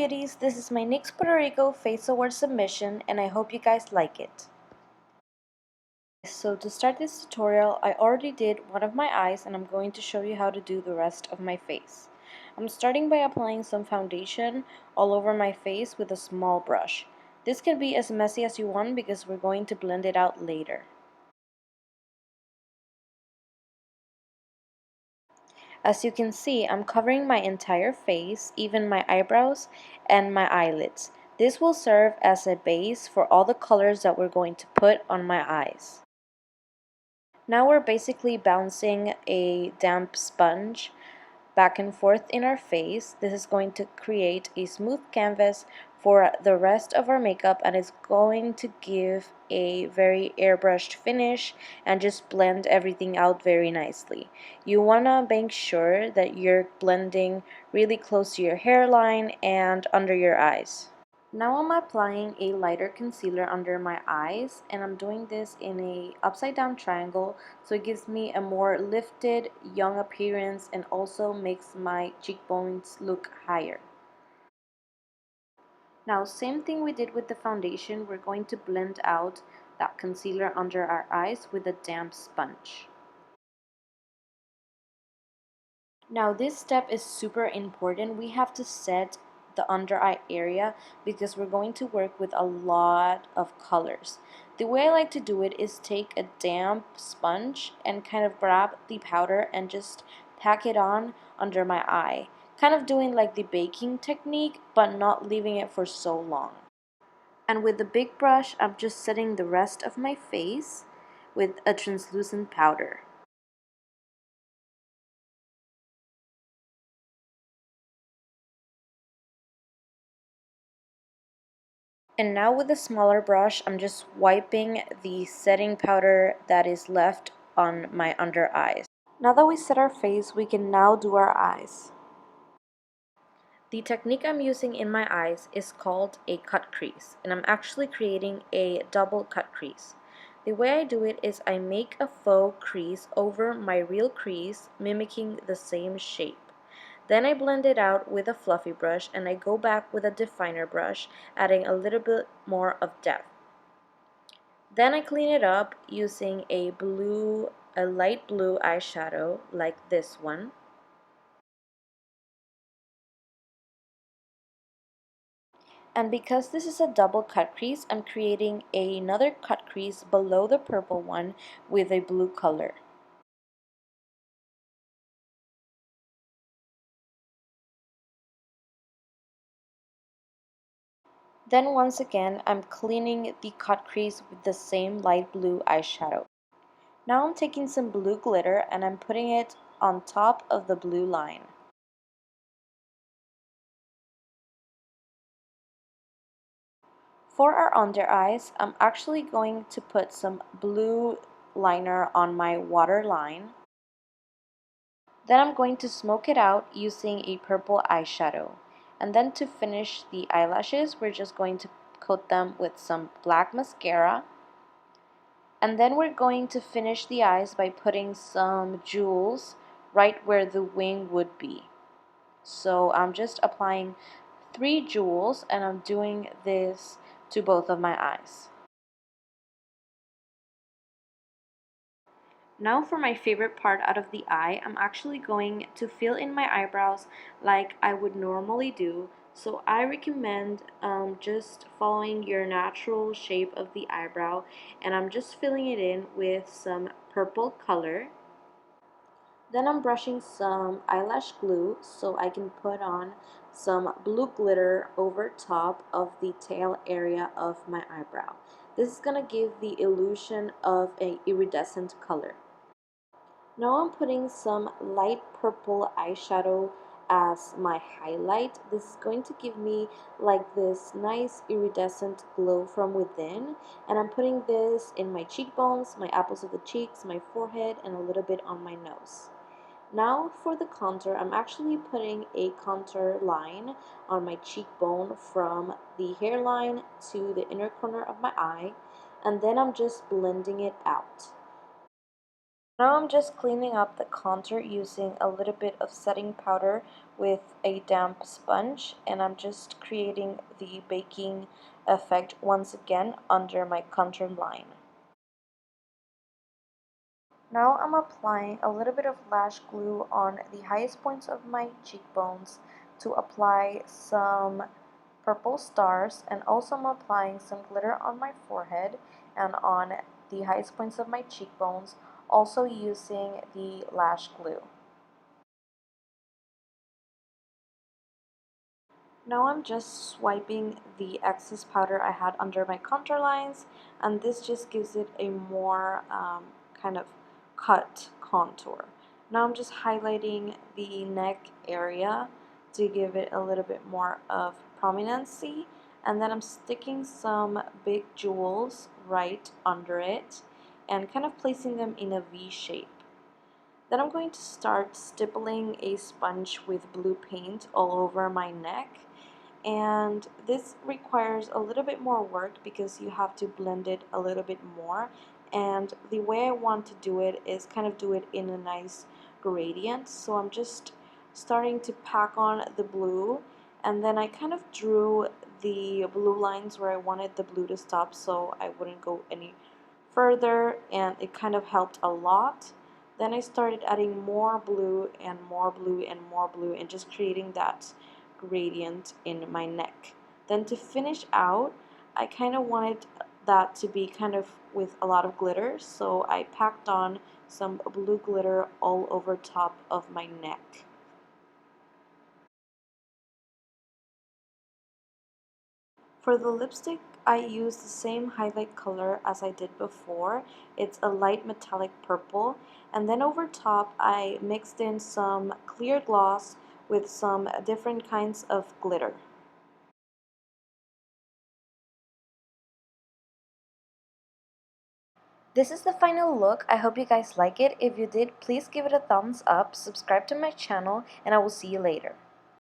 beauties, this is my NYX Puerto Rico Face Award submission and I hope you guys like it. So to start this tutorial, I already did one of my eyes and I'm going to show you how to do the rest of my face. I'm starting by applying some foundation all over my face with a small brush. This can be as messy as you want because we're going to blend it out later. As you can see, I'm covering my entire face, even my eyebrows and my eyelids. This will serve as a base for all the colors that we're going to put on my eyes. Now we're basically bouncing a damp sponge back and forth in our face. This is going to create a smooth canvas for the rest of our makeup and it's going to give a very airbrushed finish and just blend everything out very nicely. You want to make sure that you're blending really close to your hairline and under your eyes. Now I'm applying a lighter concealer under my eyes and I'm doing this in a upside down triangle so it gives me a more lifted, young appearance and also makes my cheekbones look higher. Now same thing we did with the foundation, we're going to blend out that concealer under our eyes with a damp sponge. Now this step is super important. We have to set the under eye area because we're going to work with a lot of colors. The way I like to do it is take a damp sponge and kind of grab the powder and just pack it on under my eye. Kind of doing like the baking technique but not leaving it for so long. And with the big brush, I'm just setting the rest of my face with a translucent powder. And now with a smaller brush, I'm just wiping the setting powder that is left on my under eyes. Now that we set our face, we can now do our eyes. The technique I'm using in my eyes is called a cut crease, and I'm actually creating a double cut crease. The way I do it is I make a faux crease over my real crease, mimicking the same shape. Then I blend it out with a fluffy brush and I go back with a definer brush, adding a little bit more of depth. Then I clean it up using a light blue eyeshadow like this one. And because this is a double cut crease, I'm creating another cut crease below the purple one with a blue color. Then once again, I'm cleaning the cut crease with the same light blue eyeshadow. Now I'm taking some blue glitter and I'm putting it on top of the blue line. For our under eyes, I'm actually going to put some blue liner on my waterline. Then I'm going to smoke it out using a purple eyeshadow. And then to finish the eyelashes, we're just going to coat them with some black mascara. And then we're going to finish the eyes by putting some jewels right where the wing would be. So I'm just applying 3 jewels and I'm doing this to both of my eyes. Now for my favorite part out of the eye, I'm actually going to fill in my eyebrows like I would normally do. So I recommend just following your natural shape of the eyebrow and I'm just filling it in with some purple color. Then I'm brushing some eyelash glue so I can put on some blue glitter over top of the tail area of my eyebrow. This is going to give the illusion of an iridescent color. Now I'm putting some light purple eyeshadow as my highlight. This is going to give me like this nice iridescent glow from within. And I'm putting this in my cheekbones, my apples of the cheeks, my forehead, and a little bit on my nose. Now for the contour, I'm actually putting a contour line on my cheekbone from the hairline to the inner corner of my eye. And then I'm just blending it out. Now I'm just cleaning up the contour using a little bit of setting powder with a damp sponge, and I'm just creating the baking effect once again under my contour line. Now I'm applying a little bit of lash glue on the highest points of my cheekbones to apply some purple stars, and also I'm applying some glitter on my forehead and on the highest points of my cheekbones, also using the lash glue. Now I'm just swiping the excess powder I had under my contour lines, and this just gives it a more kind of cut contour. Now I'm just highlighting the neck area to give it a little bit more of prominency, and then I'm sticking some big jewels right under it and kind of placing them in a V shape. Then I'm going to start stippling a sponge with blue paint all over my neck, and this requires a little bit more work because you have to blend it a little bit more, and the way I want to do it is kind of do it in a nice gradient. So I'm just starting to pack on the blue, and then I kind of drew the blue lines where I wanted the blue to stop so I wouldn't go any further, and it kind of helped a lot. Then I started adding more blue and more blue and more blue and just creating that gradient in my neck. Then to finish out, I kind of wanted that to be kind of with a lot of glitter, so I packed on some blue glitter all over top of my neck. For the lipstick, I used the same highlight color as I did before. It's a light metallic purple. And then over top, I mixed in some clear gloss with some different kinds of glitter. This is the final look. I hope you guys like it. If you did, please give it a thumbs up, subscribe to my channel, and I will see you later.